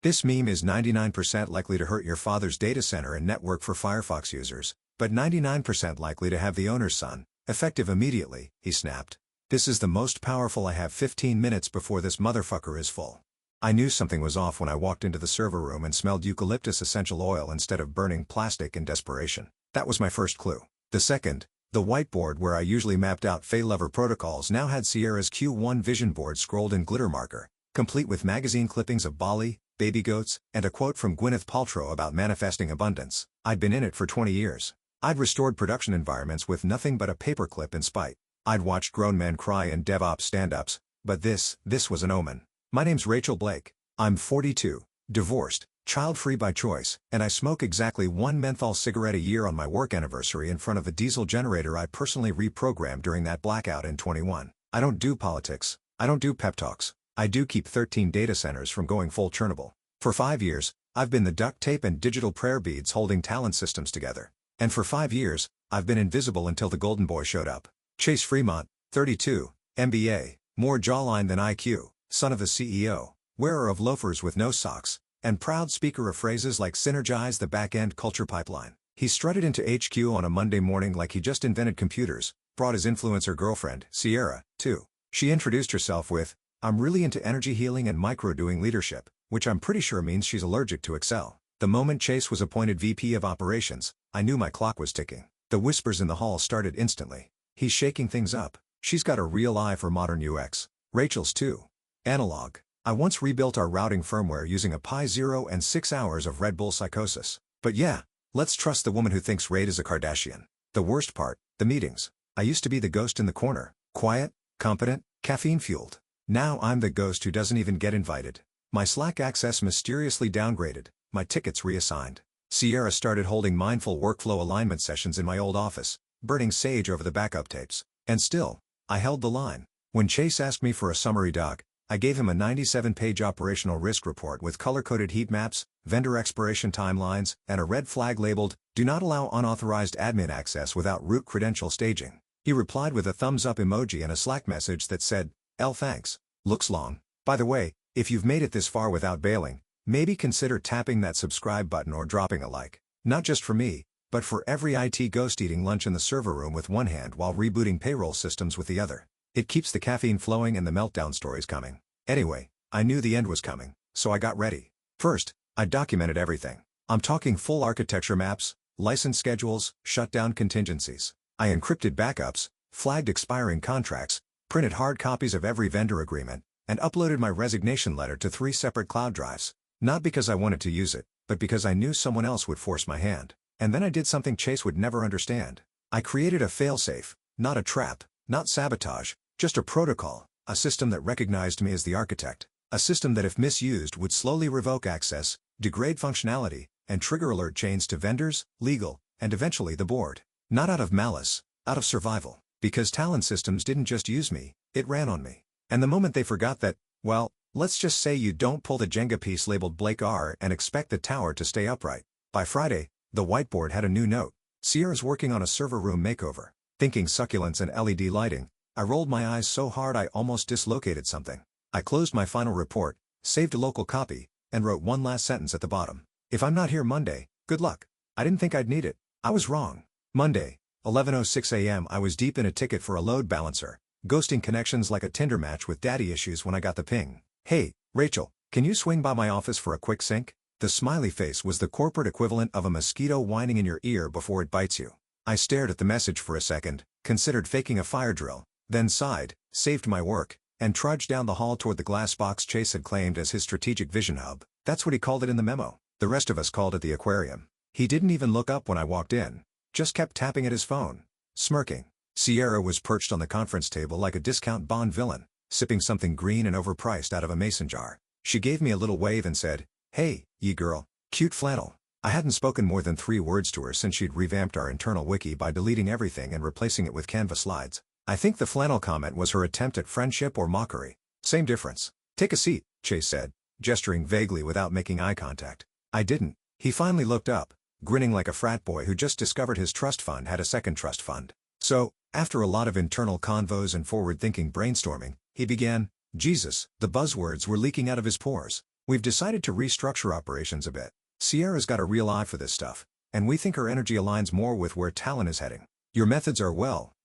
This meme is 99% likely to hurt your father's data center and network for Firefox users, but 99% likely to have the owner's son, effective immediately, he snapped. This is the most powerful. I have 15 minutes before this motherfucker is full. I knew something was off when I walked into the server room and smelled eucalyptus essential oil instead of burning plastic in desperation. That was my first clue. The second, the whiteboard where I usually mapped out failover protocols now had Sierra's Q1 vision board scrolled in glitter marker, complete with magazine clippings of Bali, baby goats, and a quote from Gwyneth Paltrow about manifesting abundance. I'd been in it for 20 years. I'd restored production environments with nothing but a paperclip in spite. I'd watched grown men cry in DevOps stand-ups, but this was an omen. My name's Rachel Blake. I'm 42, divorced, child-free by choice, and I smoke exactly one menthol cigarette a year on my work anniversary in front of a diesel generator I personally reprogrammed during that blackout in 21. I don't do politics. I don't do pep talks. I do keep 13 data centers from going full Chernobyl. For 5 years, I've been the duct tape and digital prayer beads holding talent systems together. And for 5 years, I've been invisible until the golden boy showed up. Chase Fremont, 32, MBA, more jawline than IQ, son of the CEO, wearer of loafers with no socks, and proud speaker of phrases like synergize the back-end culture pipeline. He strutted into HQ on a Monday morning like he just invented computers, brought his influencer girlfriend, Sierra, too. She introduced herself with, "I'm really into energy healing and micro-doing leadership," which I'm pretty sure means she's allergic to Excel. The moment Chase was appointed VP of Operations, I knew my clock was ticking. The whispers in the hall started instantly. He's shaking things up. She's got a real eye for modern UX. Rachel's too. Analog. I once rebuilt our routing firmware using a Pi 0 and 6 hours of Red Bull psychosis. But yeah, let's trust the woman who thinks Raid is a Kardashian. The worst part, the meetings. I used to be the ghost in the corner. Quiet, competent, caffeine-fueled. Now I'm the ghost who doesn't even get invited. My Slack access mysteriously downgraded, my tickets reassigned. Sierra started holding mindful workflow alignment sessions in my old office, burning sage over the backup tapes. And still, I held the line. When Chase asked me for a summary doc, I gave him a 97-page operational risk report with color-coded heat maps, vendor expiration timelines, and a red flag labeled, "Do not allow unauthorized admin access without root credential staging." He replied with a thumbs-up emoji and a Slack message that said, Thanks. Looks long. By the way, if you've made it this far without bailing, maybe consider tapping that subscribe button or dropping a like. Not just for me, but for every IT ghost eating lunch in the server room with one hand while rebooting payroll systems with the other. It keeps the caffeine flowing and the meltdown stories coming. Anyway, I knew the end was coming, so I got ready. First, I documented everything. I'm talking full architecture maps, license schedules, shutdown contingencies. I encrypted backups, flagged expiring contracts, printed hard copies of every vendor agreement, and uploaded my resignation letter to 3 separate cloud drives. Not because I wanted to use it, but because I knew someone else would force my hand. And then I did something Chase would never understand. I created a failsafe, not a trap, not sabotage, just a protocol, a system that recognized me as the architect, a system that if misused would slowly revoke access, degrade functionality, and trigger alert chains to vendors, legal, and eventually the board. Not out of malice, out of survival. Because Talent Systems didn't just use me, it ran on me. And the moment they forgot that, well, let's just say you don't pull the Jenga piece labeled Blake R and expect the tower to stay upright. By Friday, the whiteboard had a new note. Sierra's working on a server room makeover. Thinking succulents and LED lighting, I rolled my eyes so hard I almost dislocated something. I closed my final report, saved a local copy, and wrote one last sentence at the bottom. If I'm not here Monday, good luck. I didn't think I'd need it. I was wrong. Monday, 11:06 a.m. I was deep in a ticket for a load balancer, ghosting connections like a Tinder match with daddy issues when I got the ping. "Hey, Rachel, can you swing by my office for a quick sync?" The smiley face was the corporate equivalent of a mosquito whining in your ear before it bites you. I stared at the message for a second, considered faking a fire drill, then sighed, saved my work, and trudged down the hall toward the glass box Chase had claimed as his strategic vision hub. That's what he called it in the memo. The rest of us called it the aquarium. He didn't even look up when I walked in. Just kept tapping at his phone, smirking. Sierra was perched on the conference table like a discount Bond villain, sipping something green and overpriced out of a mason jar. She gave me a little wave and said, "Hey, ye girl, cute flannel." I hadn't spoken more than 3 words to her since she'd revamped our internal wiki by deleting everything and replacing it with Canva slides. I think the flannel comment was her attempt at friendship or mockery. Same difference. "Take a seat," Chase said, gesturing vaguely without making eye contact. I didn't. He finally looked up, grinning like a frat boy who just discovered his trust fund had a second trust fund. So, after a lot of internal convos and forward-thinking brainstorming, he began, Jesus, the buzzwords were leaking out of his pores. We've decided to restructure operations a bit. Sierra's got a real eye for this stuff, and we think her energy aligns more with where talent is heading. Your methods are well,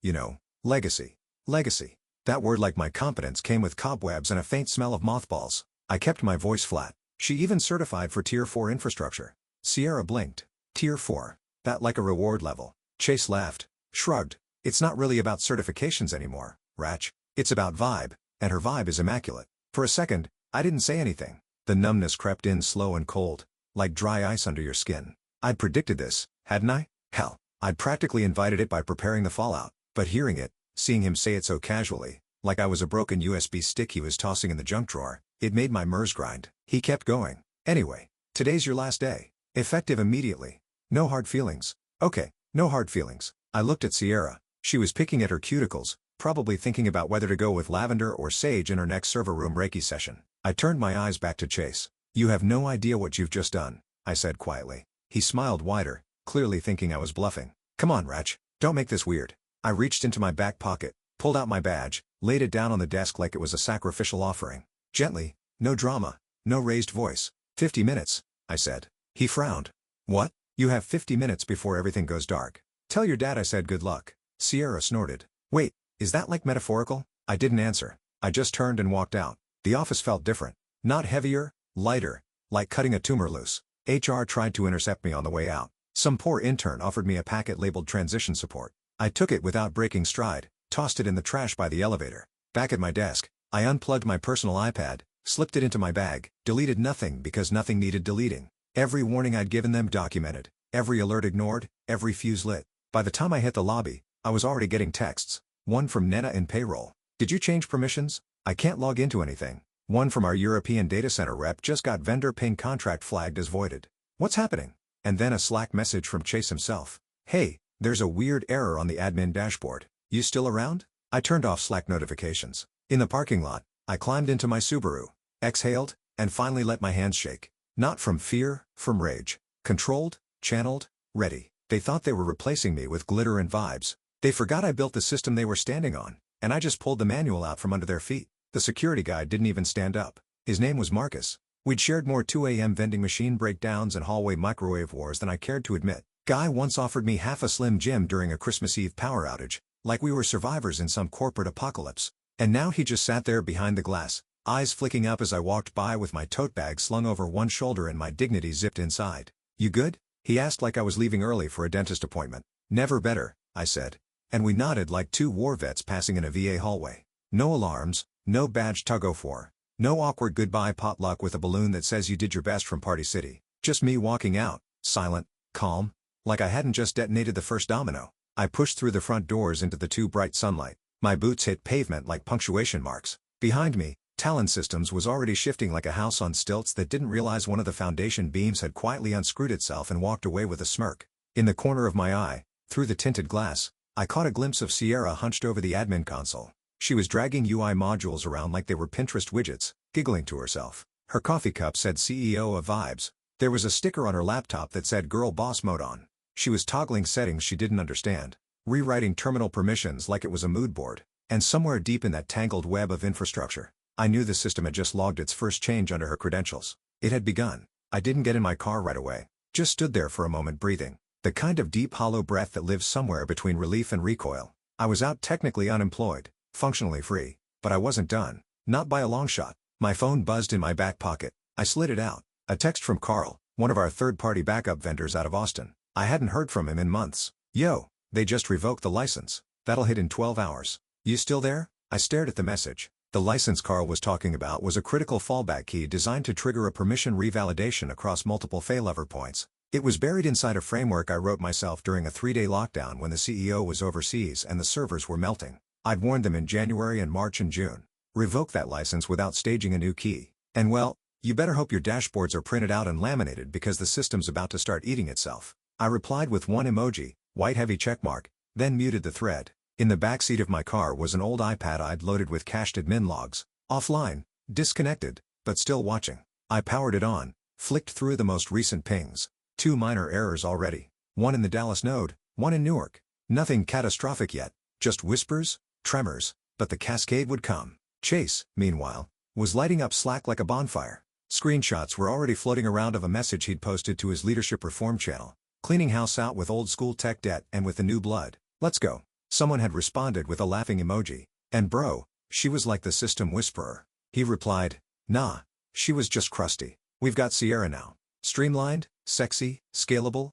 legacy. Legacy. That word, like my competence, came with cobwebs and a faint smell of mothballs. I kept my voice flat. She even certified for Tier 4 infrastructure. Sierra blinked. Tier 4. That like a reward level. Chase laughed, shrugged. It's not really about certifications anymore, Ratch. It's about vibe, and her vibe is immaculate. For a second, I didn't say anything. The numbness crept in slow and cold, like dry ice under your skin. I'd predicted this, hadn't I? Hell, I'd practically invited it by preparing the fallout, but hearing it, seeing him say it so casually, like I was a broken USB stick he was tossing in the junk drawer, it made my MERS grind. He kept going. Anyway, today's your last day. Effective immediately. No hard feelings. Okay, no hard feelings. I looked at Sierra. She was picking at her cuticles, probably thinking about whether to go with lavender or sage in her next server room Reiki session. I turned my eyes back to Chase. You have no idea what you've just done, I said quietly. He smiled wider, clearly thinking I was bluffing. Come on, Ratch, don't make this weird. I reached into my back pocket, pulled out my badge, laid it down on the desk like it was a sacrificial offering. Gently, no drama, no raised voice. 50 minutes, I said. He frowned. What? You have 50 minutes before everything goes dark. Tell your dad I said good luck. Sierra snorted. Wait, is that like metaphorical? I didn't answer. I just turned and walked out. The office felt different. Not heavier, lighter, like cutting a tumor loose. HR tried to intercept me on the way out. Some poor intern offered me a packet labeled transition support. I took it without breaking stride, tossed it in the trash by the elevator. Back at my desk, I unplugged my personal iPad, slipped it into my bag, deleted nothing because nothing needed deleting. Every warning I'd given them documented, every alert ignored, every fuse lit. By the time I hit the lobby, I was already getting texts. One from Nena in payroll. Did you change permissions? I can't log into anything. One from our European data center rep just got vendor ping contract flagged as voided. What's happening? And then a Slack message from Chase himself. Hey, there's a weird error on the admin dashboard. You still around? I turned off Slack notifications. In the parking lot, I climbed into my Subaru, exhaled, and finally let my hands shake. Not from fear, from rage. Controlled, channeled, ready. They thought they were replacing me with glitter and vibes. They forgot I built the system they were standing on, and I just pulled the manual out from under their feet. The security guy didn't even stand up. His name was Marcus. We'd shared more 2 a.m. vending machine breakdowns and hallway microwave wars than I cared to admit. Guy once offered me half a Slim Jim during a Christmas Eve power outage, like we were survivors in some corporate apocalypse. And now he just sat there behind the glass, eyes flicking up as I walked by with my tote bag slung over one shoulder and my dignity zipped inside. You good? He asked like I was leaving early for a dentist appointment. Never better, I said. And we nodded like two war vets passing in a VA hallway. No alarms, no badge tug-o-war, no awkward goodbye potluck with a balloon that says you did your best from Party City. Just me walking out, silent, calm, like I hadn't just detonated the first domino. I pushed through the front doors into the too bright sunlight. My boots hit pavement like punctuation marks. Behind me, Talon Systems was already shifting like a house on stilts that didn't realize one of the foundation beams had quietly unscrewed itself and walked away with a smirk. In the corner of my eye, through the tinted glass, I caught a glimpse of Sierra hunched over the admin console. She was dragging UI modules around like they were Pinterest widgets, giggling to herself. Her coffee cup said CEO of Vibes. There was a sticker on her laptop that said Girl Boss Mode on. She was toggling settings she didn't understand, rewriting terminal permissions like it was a mood board. And somewhere deep in that tangled web of infrastructure, I knew the system had just logged its first change under her credentials. It had begun. I didn't get in my car right away. Just stood there for a moment breathing. The kind of deep hollow breath that lives somewhere between relief and recoil. I was out technically unemployed, functionally free, but I wasn't done. Not by a long shot. My phone buzzed in my back pocket. I slid it out. A text from Carl, one of our third-party backup vendors out of Austin. I hadn't heard from him in months. Yo, they just revoked the license. That'll hit in 12 hours. You still there? I stared at the message. The license Carl was talking about was a critical fallback key designed to trigger a permission revalidation across multiple failover points. It was buried inside a framework I wrote myself during a 3-day lockdown when the CEO was overseas and the servers were melting. I'd warned them in January and March and June. Revoke that license without staging a new key. And well, you better hope your dashboards are printed out and laminated because the system's about to start eating itself. I replied with one emoji, white heavy checkmark, then muted the thread. In the backseat of my car was an old iPad I'd loaded with cached admin logs. Offline, disconnected, but still watching. I powered it on, flicked through the most recent pings. 2 minor errors already. One in the Dallas node, one in Newark. Nothing catastrophic yet, just whispers, tremors, but the cascade would come. Chase, meanwhile, was lighting up Slack like a bonfire. Screenshots were already floating around of a message he'd posted to his leadership reform channel. Cleaning house out with old school tech debt and with the new blood. Let's go. Someone had responded with a laughing emoji. And bro, she was like the system whisperer. He replied, nah. She was just crusty. We've got Sierra now. Streamlined, sexy, scalable.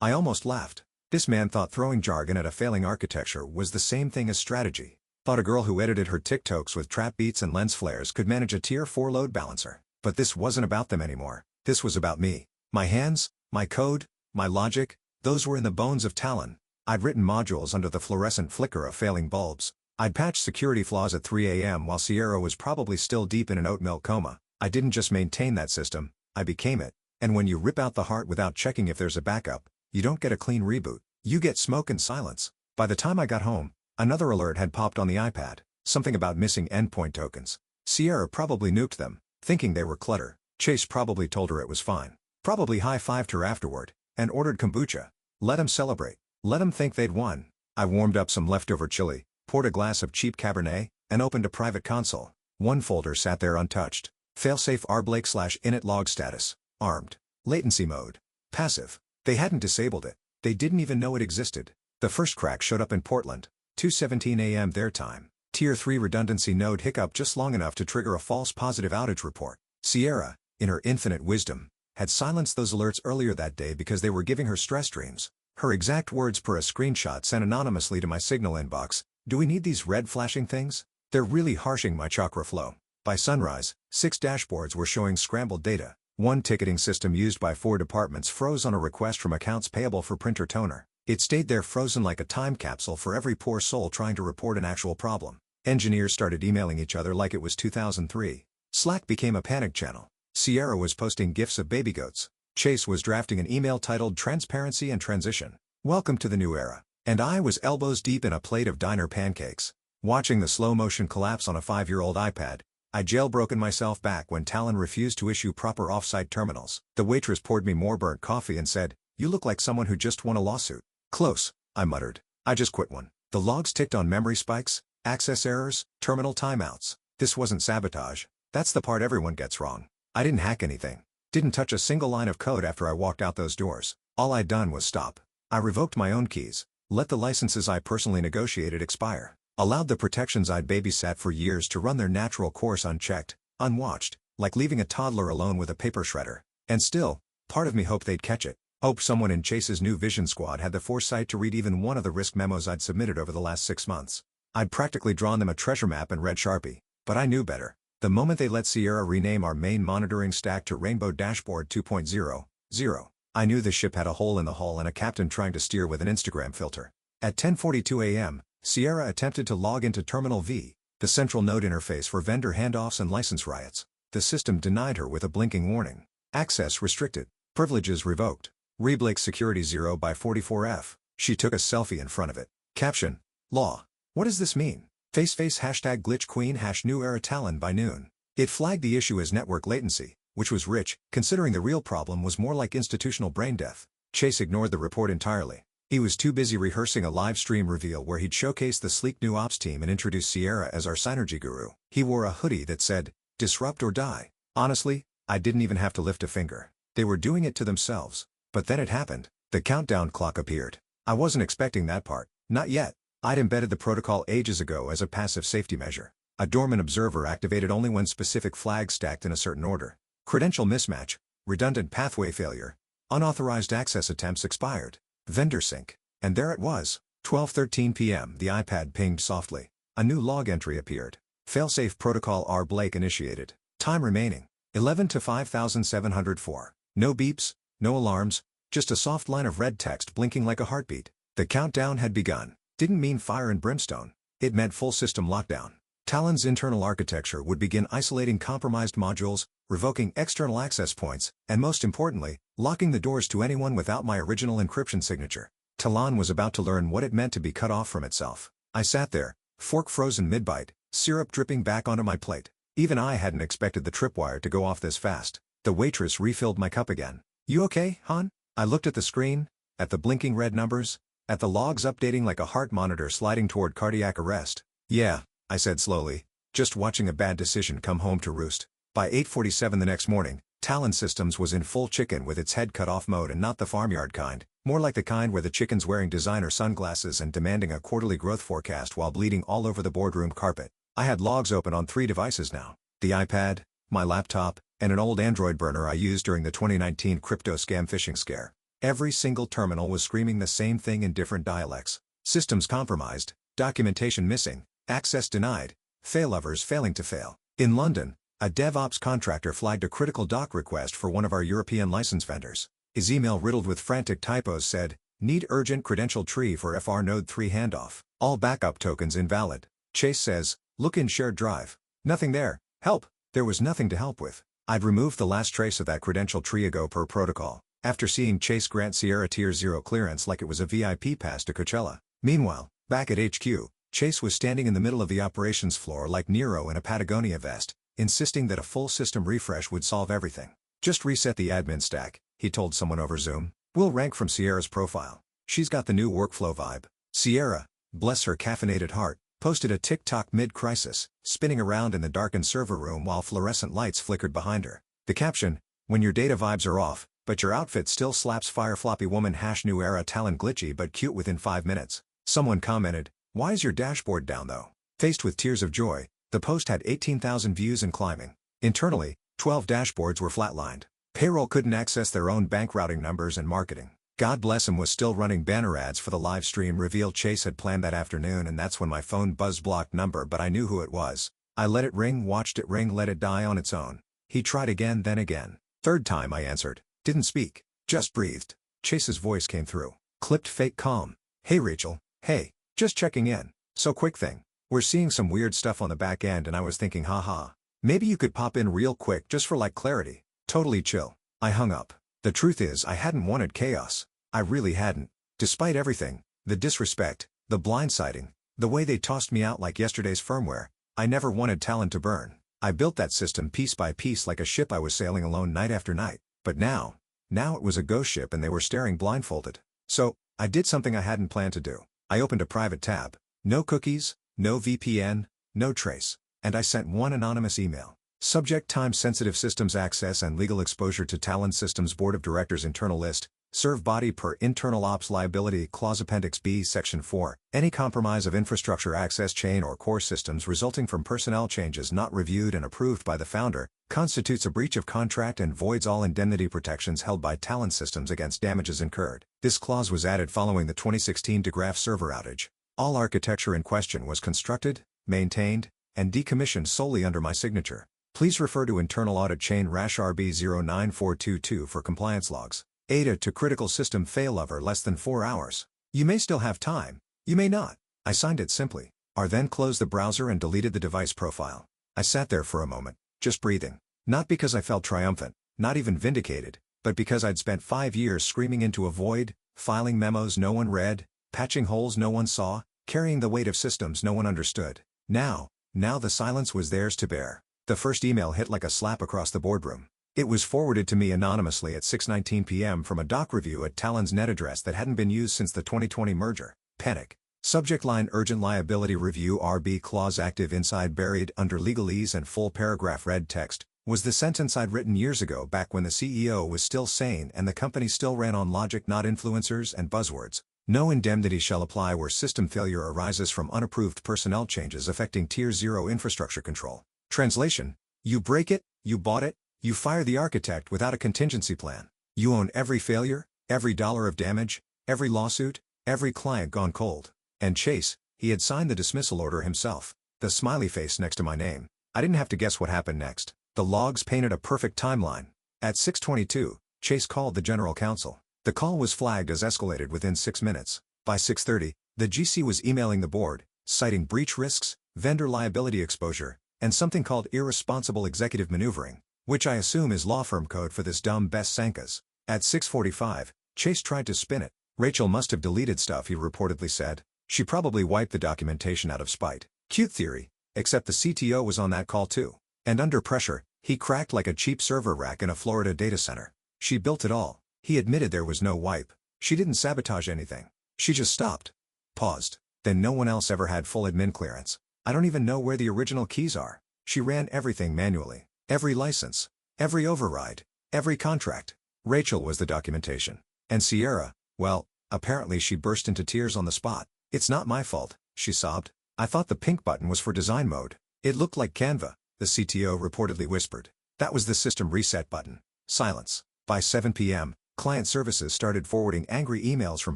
I almost laughed. This man thought throwing jargon at a failing architecture was the same thing as strategy. Thought a girl who edited her TikToks with trap beats and lens flares could manage a tier 4 load balancer. But this wasn't about them anymore. This was about me. My hands, my code, my logic, those were in the bones of Talon. I'd written modules under the fluorescent flicker of failing bulbs. I'd patched security flaws at 3 a.m. while Sierra was probably still deep in an oat milk coma. I didn't just maintain that system, I became it. And when you rip out the heart without checking if there's a backup, you don't get a clean reboot. You get smoke and silence. By the time I got home, another alert had popped on the iPad. Something about missing endpoint tokens. Sierra probably nuked them, thinking they were clutter. Chase probably told her it was fine. Probably high-fived her afterward, and ordered kombucha. Let him celebrate. Let him think they'd won. I warmed up some leftover chili, poured a glass of cheap Cabernet, and opened a private console. One folder sat there untouched. Failsafe rblake/init log status. Armed. Latency mode. Passive. They hadn't disabled it. They didn't even know it existed. The first crack showed up in Portland. 2:17 a.m. their time. Tier 3 redundancy node hiccup just long enough to trigger a false positive outage report. Sierra, in her infinite wisdom, had silenced those alerts earlier that day because they were giving her stress dreams. Her exact words per a screenshot sent anonymously to my Signal inbox. Do we need these red flashing things? They're really harshing my chakra flow. By sunrise, 6 dashboards were showing scrambled data. One ticketing system used by 4 departments froze on a request from accounts payable for printer toner. It stayed there frozen like a time capsule for every poor soul trying to report an actual problem. Engineers started emailing each other like it was 2003. Slack became a panic channel. Sierra was posting gifs of baby goats. Chase was drafting an email titled Transparency and Transition. Welcome to the new era. And I was elbows deep in a plate of diner pancakes. Watching the slow-motion collapse on a 5-year-old iPad, I jailbroken myself back when Talon refused to issue proper off-site terminals. The waitress poured me more burnt coffee and said, "You look like someone who just won a lawsuit." Close, I muttered. I just quit one. The logs ticked on memory spikes, access errors, terminal timeouts. This wasn't sabotage. That's the part everyone gets wrong. I didn't hack anything. Didn't touch a single line of code after I walked out those doors. All I'd done was stop. I revoked my own keys. Let the licenses I personally negotiated expire. Allowed the protections I'd babysat for years to run their natural course unchecked, unwatched, like leaving a toddler alone with a paper shredder. And still, part of me hoped they'd catch it. Hoped someone in Chase's new Vision Squad had the foresight to read even one of the risk memos I'd submitted over the last 6 months. I'd practically drawn them a treasure map in red Sharpie. But I knew better. The moment they let Sierra rename our main monitoring stack to Rainbow Dashboard 2.0, I knew the ship had a hole in the hull and a captain trying to steer with an Instagram filter. At 10:42 a.m., Sierra attempted to log into Terminal V, the central node interface for vendor handoffs and license riots. The system denied her with a blinking warning. Access restricted. Privileges revoked. Reblake security 0 by 44F. She took a selfie in front of it. Caption. Law. What does this mean? Face hashtag glitch queen #new era Talon by noon. It flagged the issue as network latency, which was rich, considering the real problem was more like institutional brain death. Chase ignored the report entirely. He was too busy rehearsing a live stream reveal where he'd showcase the sleek new ops team and introduce Sierra as our synergy guru. He wore a hoodie that said, "Disrupt or die." Honestly, I didn't even have to lift a finger. They were doing it to themselves. But then it happened. The countdown clock appeared. I wasn't expecting that part. Not yet. I'd embedded the protocol ages ago as a passive safety measure. A dormant observer activated only when specific flags stacked in a certain order. Credential mismatch, redundant pathway failure, unauthorized access attempts expired. Vendor sync. And there it was. 12:13 p.m. The iPad pinged softly. A new log entry appeared. Failsafe protocol R. Blake initiated. Time remaining. 11 to 5704. No beeps, no alarms, just a soft line of red text blinking like a heartbeat. The countdown had begun. Didn't mean fire and brimstone. It meant full system lockdown. Talon's internal architecture would begin isolating compromised modules, revoking external access points, and most importantly, locking the doors to anyone without my original encryption signature. Talon was about to learn what it meant to be cut off from itself. I sat there, fork frozen mid-bite, syrup dripping back onto my plate. Even I hadn't expected the tripwire to go off this fast. The waitress refilled my cup again. "You okay, hon?" I looked at the screen, at the blinking red numbers, at the logs updating like a heart monitor sliding toward cardiac arrest. "Yeah," I said slowly, "just watching a bad decision come home to roost." By 8:47 the next morning, Talon Systems was in full chicken with its head cut off mode, and not the farmyard kind, more like the kind where the chicken's wearing designer sunglasses and demanding a quarterly growth forecast while bleeding all over the boardroom carpet. I had logs open on 3 devices now: the iPad, my laptop, and an old Android burner I used during the 2019 crypto scam phishing scare. Every single terminal was screaming the same thing in different dialects: systems compromised, documentation missing, access denied, failovers failing to fail. In London, a DevOps contractor flagged a critical doc request for one of our European license vendors. His email, riddled with frantic typos, said, "Need urgent credential tree for FR Node 3 handoff. All backup tokens invalid." Chase says, "Look in shared drive. Nothing there. Help." There was nothing to help with. I'd removed the last trace of that credential tree ago per protocol, after seeing Chase grant Sierra Tier 0 clearance like it was a VIP pass to Coachella. Meanwhile, back at HQ, Chase was standing in the middle of the operations floor like Nero in a Patagonia vest, insisting that a full system refresh would solve everything. "Just reset the admin stack," he told someone over Zoom. "We'll rank from Sierra's profile. She's got the new workflow vibe." Sierra, bless her caffeinated heart, posted a TikTok mid-crisis, spinning around in the darkened server room while fluorescent lights flickered behind her. The caption: "When your data vibes are off, but your outfit still slaps fire floppy woman # new era Talon glitchy but cute within 5 minutes. Someone commented, "Why is your dashboard down though?" Faced with tears of joy, the post had 18,000 views and climbing. Internally, 12 dashboards were flatlined. Payroll couldn't access their own bank routing numbers, and marketing, God bless him, was still running banner ads for the live stream reveal Chase had planned that afternoon. And that's when my phone buzzed. Blocked number, but I knew who it was. I let it ring, watched it ring, let it die on its own. He tried again, then again. Third time I answered. Didn't speak, just breathed. Chase's voice came through, clipped, fake calm. "Hey Rachel, hey, just checking in. So quick thing. We're seeing some weird stuff on the back end and I was thinking, haha, maybe you could pop in real quick just for like clarity." Totally chill. I hung up. The truth is, I hadn't wanted chaos. I really hadn't. Despite everything, the disrespect, the blindsiding, the way they tossed me out like yesterday's firmware, I never wanted Talon to burn. I built that system piece by piece like a ship I was sailing alone night after night. But now it was a ghost ship and they were staring blindfolded. So, I did something I hadn't planned to do. I opened a private tab. No cookies, no VPN, no trace. And I sent one anonymous email. Subject: time-sensitive systems access and legal exposure to Talon Systems Board of Directors internal list. Serve body per Internal Ops Liability Clause Appendix B Section 4. Any compromise of infrastructure access chain or core systems resulting from personnel changes not reviewed and approved by the founder constitutes a breach of contract and voids all indemnity protections held by Talon Systems against damages incurred. This clause was added following the 2016 DeGraph server outage. All architecture in question was constructed, maintained, and decommissioned solely under my signature. Please refer to Internal Audit Chain RB 09422 for compliance logs. ADA to critical system failover less than 4 hours. You may still have time, you may not. I signed it simply. Then closed the browser and deleted the device profile. I sat there for a moment, just breathing. Not because I felt triumphant, not even vindicated, but because I'd spent 5 years screaming into a void, filing memos no one read, patching holes no one saw, carrying the weight of systems no one understood. Now the silence was theirs to bear. The first email hit like a slap across the boardroom. It was forwarded to me anonymously at 6:19 p.m. from a doc review at Talon's net address that hadn't been used since the 2020 merger. Panic. Subject line: Urgent Liability Review RB Clause active inside. Buried under legalese and full paragraph red text was the sentence I'd written years ago, back when the CEO was still sane and the company still ran on logic, not influencers and buzzwords. No indemnity shall apply where system failure arises from unapproved personnel changes affecting Tier 0 infrastructure control. Translation: you break it, you bought it, you fire the architect without a contingency plan. You own every failure, every dollar of damage, every lawsuit, every client gone cold. And Chase, he had signed the dismissal order himself. The smiley face next to my name. I didn't have to guess what happened next. The logs painted a perfect timeline. At 6:22, Chase called the general counsel. The call was flagged as escalated within 6 minutes. By 6:30, the GC was emailing the board, citing breach risks, vendor liability exposure, and something called irresponsible executive maneuvering, which I assume is law firm code for this dumb Best Sankas. At 6:45, Chase tried to spin it. Rachel must have deleted stuff, he reportedly said. She probably wiped the documentation out of spite. Cute theory, except the CTO was on that call too. And under pressure, he cracked like a cheap server rack in a Florida data center. She built it all. He admitted there was no wipe. She didn't sabotage anything. She just stopped. Paused. Then no one else ever had full admin clearance. I don't even know where the original keys are. She ran everything manually. Every license. Every override. Every contract. Rachel was the documentation. And Sierra, well, apparently she burst into tears on the spot. "It's not my fault," she sobbed. "I thought the pink button was for design mode. It looked like Canva," the CTO reportedly whispered. "That was the system reset button." Silence. By 7 p.m., client services started forwarding angry emails from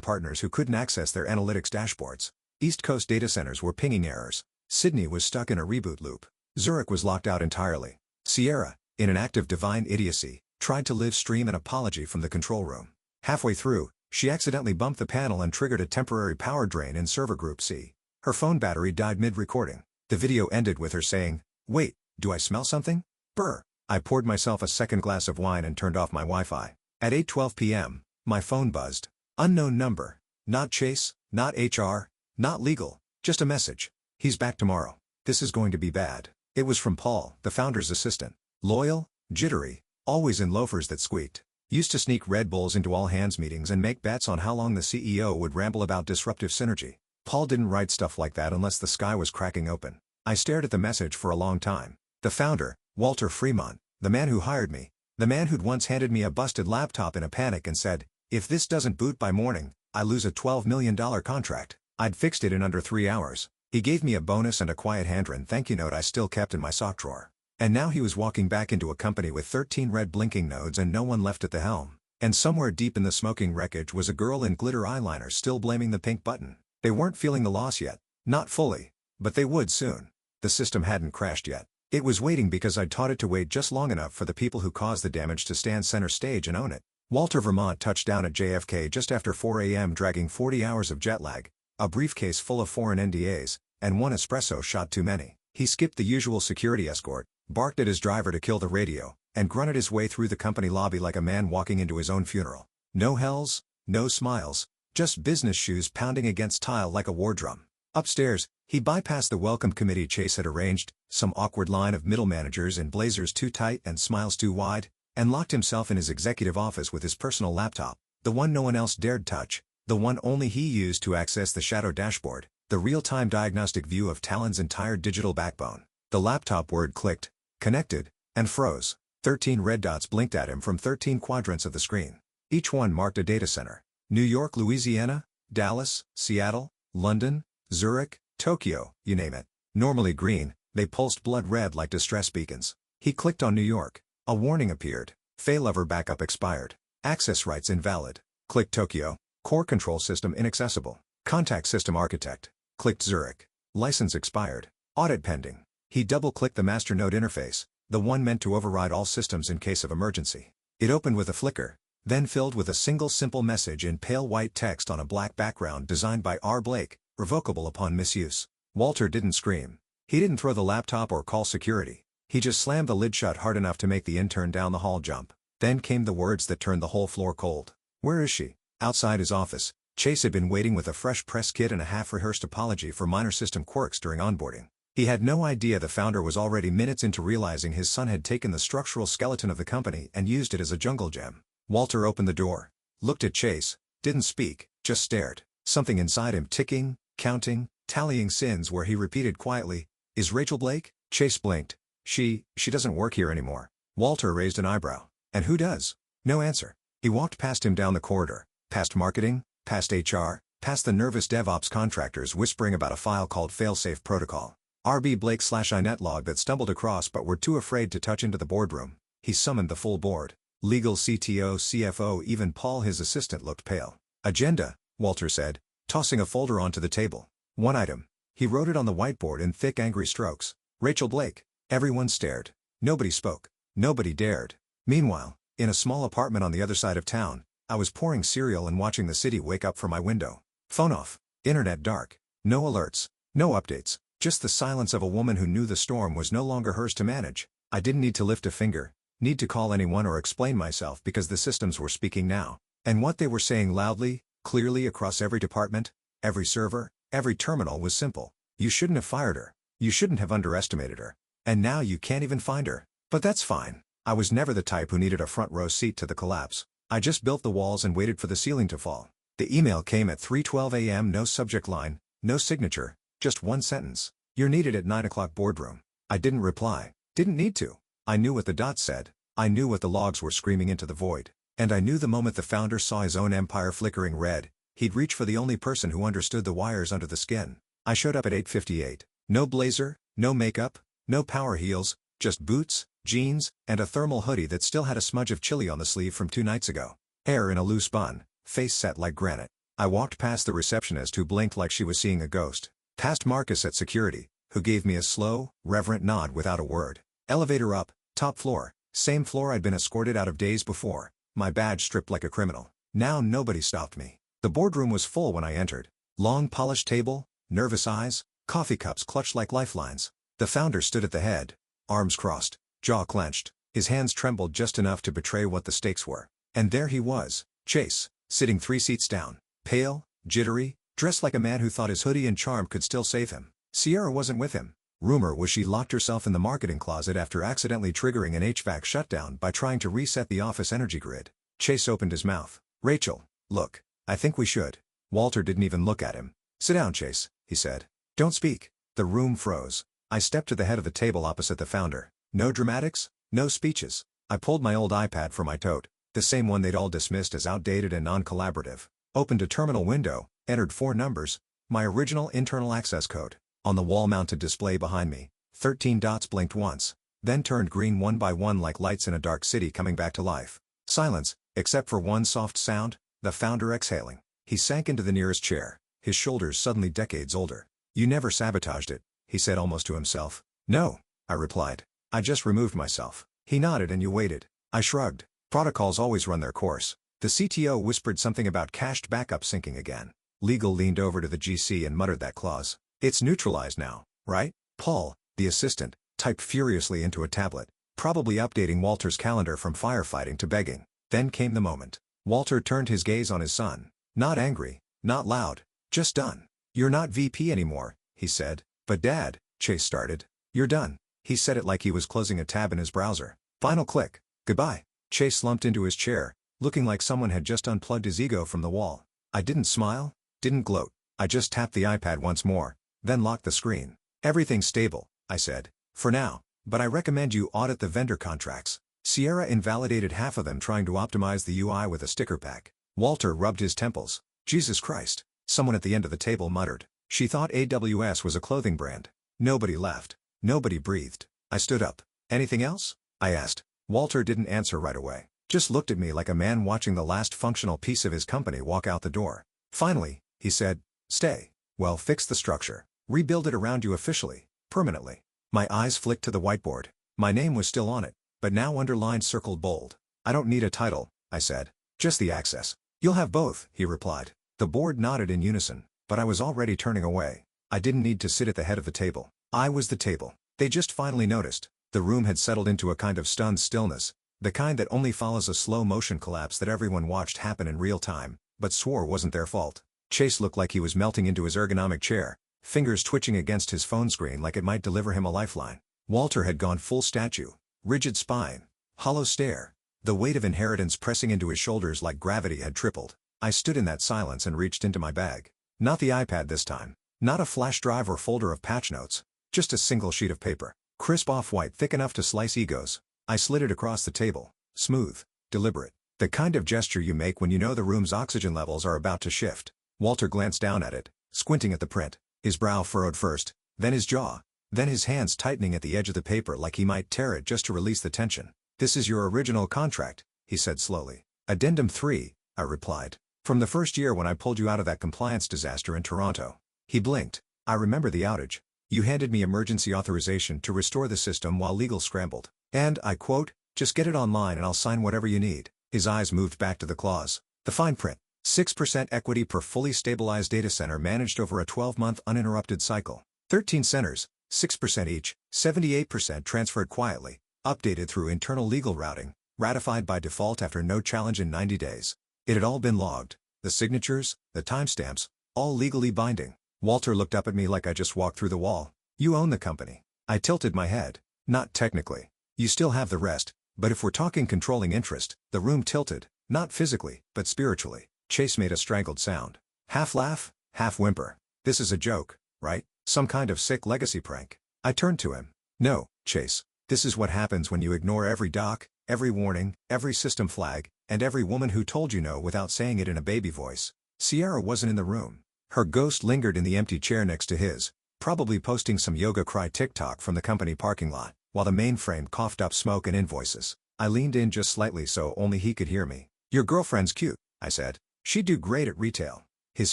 partners who couldn't access their analytics dashboards. East Coast data centers were pinging errors. Sydney was stuck in a reboot loop. Zurich was locked out entirely. Sierra, in an act of divine idiocy, tried to live stream an apology from the control room. Halfway through, she accidentally bumped the panel and triggered a temporary power drain in server group C. Her phone battery died mid-recording. The video ended with her saying, "Wait, do I smell something? Brr." I poured myself a second glass of wine and turned off my Wi-Fi. At 8:12 p.m., my phone buzzed. Unknown number. Not Chase, not HR, not legal, just a message. "He's back tomorrow. This is going to be bad." It was from Paul, the founder's assistant. Loyal, jittery, always in loafers that squeaked. Used to sneak Red Bulls into all-hands meetings and make bets on how long the CEO would ramble about disruptive synergy. Paul didn't write stuff like that unless the sky was cracking open. I stared at the message for a long time. The founder, Walter Fremont, the man who hired me, the man who'd once handed me a busted laptop in a panic and said, "If this doesn't boot by morning, I lose a $12 million contract." I'd fixed it in under 3 hours. He gave me a bonus and a quiet handwritten thank you note I still kept in my sock drawer. And now he was walking back into a company with 13 red blinking nodes and no one left at the helm. And somewhere deep in the smoking wreckage was a girl in glitter eyeliner still blaming the pink button. They weren't feeling the loss yet. Not fully. But they would soon. The system hadn't crashed yet. It was waiting because I'd taught it to wait just long enough for the people who caused the damage to stand center stage and own it. Walter Vermont touched down at JFK just after 4 a.m. dragging 40 hours of jet lag, a briefcase full of foreign NDAs, and one espresso shot too many. He skipped the usual security escort, barked at his driver to kill the radio, and grunted his way through the company lobby like a man walking into his own funeral. No hells, no smiles, just business shoes pounding against tile like a war drum. Upstairs, he bypassed the welcome committee Chase had arranged, some awkward line of middle managers in blazers too tight and smiles too wide, and locked himself in his executive office with his personal laptop, the one no one else dared touch, the one only he used to access the shadow dashboard, the real-time diagnostic view of Talon's entire digital backbone. The laptop word clicked, connected, and froze. 13 red dots blinked at him from 13 quadrants of the screen. Each one marked a data center. New York, Louisiana, Dallas, Seattle, London, Zurich, Tokyo, you name it. Normally green, they pulsed blood red like distress beacons. He clicked on New York. A warning appeared. Failover backup expired. Access rights invalid. Clicked Tokyo. Core control system inaccessible. Contact system architect. Clicked Zurich. License expired. Audit pending. He double-clicked the master node interface, the one meant to override all systems in case of emergency. It opened with a flicker, then filled with a single simple message in pale white text on a black background designed by R. Blake, revocable upon misuse. Walter didn't scream. He didn't throw the laptop or call security. He just slammed the lid shut hard enough to make the intern down the hall jump. Then came the words that turned the whole floor cold. "Where is she?" Outside his office, Chase had been waiting with a fresh press kit and a half-rehearsed apology for minor system quirks during onboarding. He had no idea the founder was already minutes into realizing his son had taken the structural skeleton of the company and used it as a jungle gem. Walter opened the door, looked at Chase, didn't speak, just stared. Something inside him ticking, counting, tallying sins where he repeated quietly, "Is Rachel Blake?" Chase blinked. She doesn't work here anymore." Walter raised an eyebrow. "And who does?" No answer. He walked past him down the corridor, past marketing, past HR, past the nervous DevOps contractors whispering about a file called failsafe protocol. RB Blake/inet log that stumbled across but were too afraid to touch into the boardroom. He summoned the full board. Legal, CTO, CFO, even Paul his assistant looked pale. "Agenda," Walter said, tossing a folder onto the table. "One item." He wrote it on the whiteboard in thick angry strokes. "Rachel Blake." Everyone stared. Nobody spoke. Nobody dared. Meanwhile, in a small apartment on the other side of town, I was pouring cereal and watching the city wake up from my window. Phone off. Internet dark. No alerts. No updates. Just the silence of a woman who knew the storm was no longer hers to manage. I didn't need to lift a finger, need to call anyone or explain myself because the systems were speaking now. And what they were saying loudly, clearly across every department, every server, every terminal was simple. You shouldn't have fired her. You shouldn't have underestimated her. And now you can't even find her. But that's fine. I was never the type who needed a front row seat to the collapse. I just built the walls and waited for the ceiling to fall. The email came at 3:12 a.m. No subject line, no signature, just one sentence. "You're needed at 9 o'clock boardroom." I didn't reply. Didn't need to. I knew what the dots said. I knew what the logs were screaming into the void. And I knew the moment the founder saw his own empire flickering red, he'd reach for the only person who understood the wires under the skin. I showed up at 8:58. No blazer, no makeup, no power heels, just boots, jeans, and a thermal hoodie that still had a smudge of chili on the sleeve from 2 nights ago. Hair in a loose bun, face set like granite. I walked past the receptionist who blinked like she was seeing a ghost. Past Marcus at security, who gave me a slow, reverent nod without a word. Elevator up, top floor, same floor I'd been escorted out of days before, my badge stripped like a criminal. Now nobody stopped me. The boardroom was full when I entered. Long polished table, nervous eyes, coffee cups clutched like lifelines. The founder stood at the head, arms crossed, jaw clenched. His hands trembled just enough to betray what the stakes were. And there he was, Chase, sitting 3 seats down, pale, jittery, dressed like a man who thought his hoodie and charm could still save him. Sierra wasn't with him. Rumor was she locked herself in the marketing closet after accidentally triggering an HVAC shutdown by trying to reset the office energy grid. Chase opened his mouth. Rachel, look, I think we should. Walter didn't even look at him. Sit down, Chase, he said. Don't speak. The room froze. I stepped to the head of the table opposite the founder. No dramatics, no speeches. I pulled my old iPad from my tote, the same one they'd all dismissed as outdated and non-collaborative. Opened a terminal window, entered 4 numbers, my original internal access code. On the wall-mounted display behind me, 13 dots blinked once, then turned green one by one like lights in a dark city coming back to life. Silence, except for one soft sound, the founder exhaling. He sank into the nearest chair, his shoulders suddenly decades older. You never sabotaged it, he said almost to himself. No, I replied. I just removed myself. He nodded and you waited. I shrugged. Protocols always run their course. The CTO whispered something about cached backup syncing again. Legal leaned over to the GC and muttered that clause. It's neutralized now, right? Paul, the assistant, typed furiously into a tablet, probably updating Walter's calendar from firefighting to begging. Then came the moment. Walter turned his gaze on his son. Not angry, not loud, just done. You're not VP anymore, he said. But Dad, Chase started. You're done. He said it like he was closing a tab in his browser. Final click. Goodbye. Chase slumped into his chair, looking like someone had just unplugged his ego from the wall. I didn't smile, didn't gloat. I just tapped the iPad once more, then locked the screen. Everything's stable, I said. For now, but I recommend you audit the vendor contracts. Sierra invalidated half of them trying to optimize the UI with a sticker pack. Walter rubbed his temples. Jesus Christ, someone at the end of the table muttered. She thought AWS was a clothing brand. Nobody laughed. Nobody breathed. I stood up. Anything else? I asked. Walter didn't answer right away. Just looked at me like a man watching the last functional piece of his company walk out the door. Finally, he said, stay. Well, fix the structure. Rebuild it around you officially, permanently. My eyes flicked to the whiteboard. My name was still on it, but now underlined circled bold. I don't need a title, I said. Just the access. You'll have both, he replied. The board nodded in unison, but I was already turning away. I didn't need to sit at the head of the table. I was the table. They just finally noticed. The room had settled into a kind of stunned stillness, the kind that only follows a slow-motion collapse that everyone watched happen in real time, but swore wasn't their fault. Chase looked like he was melting into his ergonomic chair, fingers twitching against his phone screen like it might deliver him a lifeline. Walter had gone full statue, rigid spine, hollow stare, the weight of inheritance pressing into his shoulders like gravity had tripled. I stood in that silence and reached into my bag. Not the iPad this time. Not a flash drive or folder of patch notes. Just a single sheet of paper. Crisp off-white thick enough to slice egos. I slid it across the table. Smooth. Deliberate. The kind of gesture you make when you know the room's oxygen levels are about to shift. Walter glanced down at it, squinting at the print. His brow furrowed first, then his jaw, then his hands tightening at the edge of the paper like he might tear it just to release the tension. This is your original contract, he said slowly. Addendum 3, I replied. From the first year when I pulled you out of that compliance disaster in Toronto. He blinked. I remember the outage. You handed me emergency authorization to restore the system while legal scrambled. And, I quote, just get it online and I'll sign whatever you need. His eyes moved back to the clause. The fine print. 6% equity per fully stabilized data center managed over a 12-month uninterrupted cycle. 13 centers, 6% each, 78% transferred quietly, updated through internal legal routing, ratified by default after no challenge in 90 days. It had all been logged. The signatures, the timestamps, all legally binding. Walter looked up at me like I just walked through the wall. You own the company. I tilted my head. Not technically. You still have the rest, but if we're talking controlling interest, the room tilted, not physically, but spiritually. Chase made a strangled sound. Half laugh, half whimper. This is a joke, right? Some kind of sick legacy prank. I turned to him. No, Chase. This is what happens when you ignore every doc, every warning, every system flag, and every woman who told you no without saying it in a baby voice. Sierra wasn't in the room. Her ghost lingered in the empty chair next to his, probably posting some yoga cry TikTok from the company parking lot, while the mainframe coughed up smoke and invoices. I leaned in just slightly so only he could hear me. "Your girlfriend's cute," I said. "She'd do great at retail." His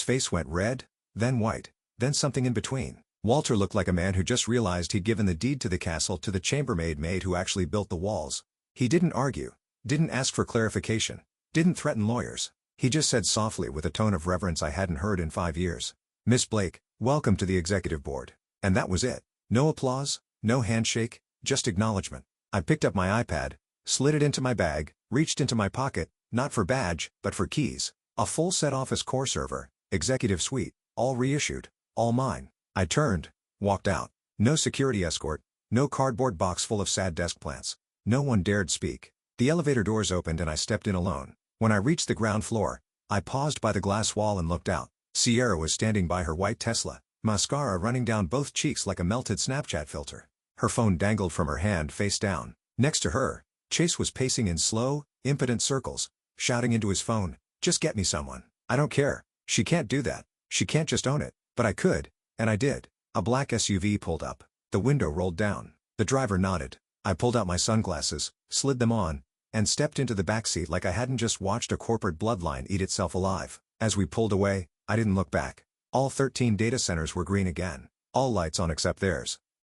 face went red, then white, then something in between. Walter looked like a man who just realized he'd given the deed to the castle to the chambermaid maid who actually built the walls. He didn't argue, didn't ask for clarification, didn't threaten lawyers. He just said softly with a tone of reverence I hadn't heard in 5 years, "Miss Blake, welcome to the executive board." And that was it. No applause, no handshake, just acknowledgement. I picked up my iPad, slid it into my bag, reached into my pocket, not for badge, but for keys. A full-set Office core server, executive suite, all reissued, all mine. I turned, walked out. No security escort, no cardboard box full of sad desk plants. No one dared speak. The elevator doors opened and I stepped in alone. When I reached the ground floor, I paused by the glass wall and looked out. Sierra was standing by her white Tesla, mascara running down both cheeks like a melted Snapchat filter. Her phone dangled from her hand face down. Next to her, Chase was pacing in slow, impotent circles, shouting into his phone, "Just get me someone. I don't care. She can't do that. She can't just own it." But I could, and I did. A black SUV pulled up. The window rolled down. The driver nodded. I pulled out my sunglasses, slid them on, and stepped into the backseat like I hadn't just watched a corporate bloodline eat itself alive. As we pulled away, I didn't look back. All 13 data centers were green again. All lights on except theirs.